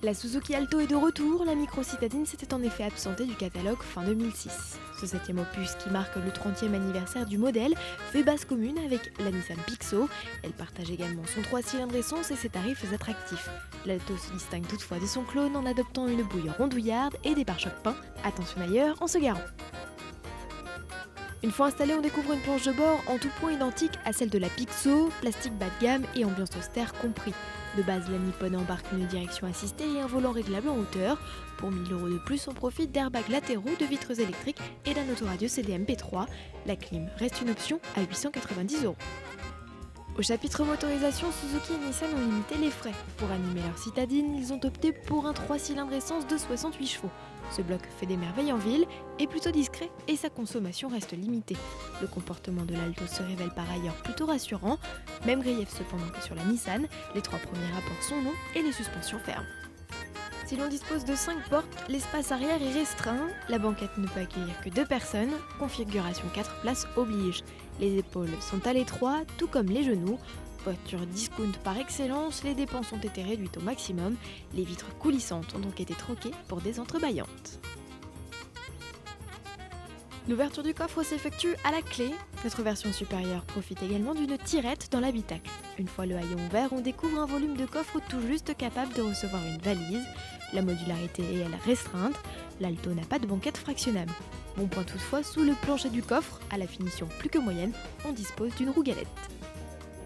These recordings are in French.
La Suzuki Alto est de retour, la micro-citadine s'était en effet absentée du catalogue fin 2006. Ce 7e opus qui marque le 30e anniversaire du modèle fait base commune avec la Nissan Pixo. Elle partage également son 3 cylindres essence et ses tarifs attractifs. L'Alto se distingue toutefois de son clone en adoptant une bouille rondouillarde et des pare-chocs peints, attention d'ailleurs en se garant. Une fois installé, on découvre une planche de bord en tout point identique à celle de la Pixo, plastique bas de gamme et ambiance austère compris. De base, la Nippon embarque une direction assistée et un volant réglable en hauteur. Pour 1000 € de plus, on profite d'airbags latéraux, de vitres électriques et d'un autoradio CDMP3. La clim reste une option à 890 €. Au chapitre motorisation, Suzuki et Nissan ont limité les frais. Pour animer leur citadine, ils ont opté pour un 3 cylindres essence de 68 chevaux. Ce bloc fait des merveilles en ville, est plutôt discret et sa consommation reste limitée. Le comportement de l'Alto se révèle par ailleurs plutôt rassurant, même grief cependant que sur la Nissan, les 3 premiers rapports sont longs et les suspensions fermes. Si l'on dispose de 5 portes, l'espace arrière est restreint, la banquette ne peut accueillir que 2 personnes, configuration 4 places oblige. Les épaules sont à l'étroit, tout comme les genoux. Voiture discount par excellence, les dépenses ont été réduites au maximum, les vitres coulissantes ont donc été troquées pour des entrebâillantes. L'ouverture du coffre s'effectue à la clé. Notre version supérieure profite également d'une tirette dans l'habitacle. Une fois le haillon ouvert, on découvre un volume de coffre tout juste capable de recevoir une valise. La modularité est elle restreinte, l'Alto n'a pas de banquette fractionnable. Bon point toutefois, sous le plancher du coffre, à la finition plus que moyenne, on dispose d'une roue galette.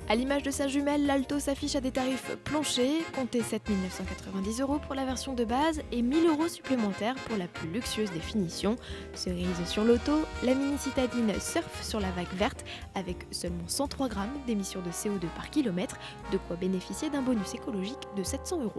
A l'image de sa jumelle, l'Alto s'affiche à des tarifs planchers, comptez 7 990 € pour la version de base et 1000 € supplémentaires pour la plus luxueuse des finitions. Cerise sur l'auto, la mini citadine surfe sur la vague verte avec seulement 103 grammes d'émissions de CO2 par kilomètre, de quoi bénéficier d'un bonus écologique de 700 €.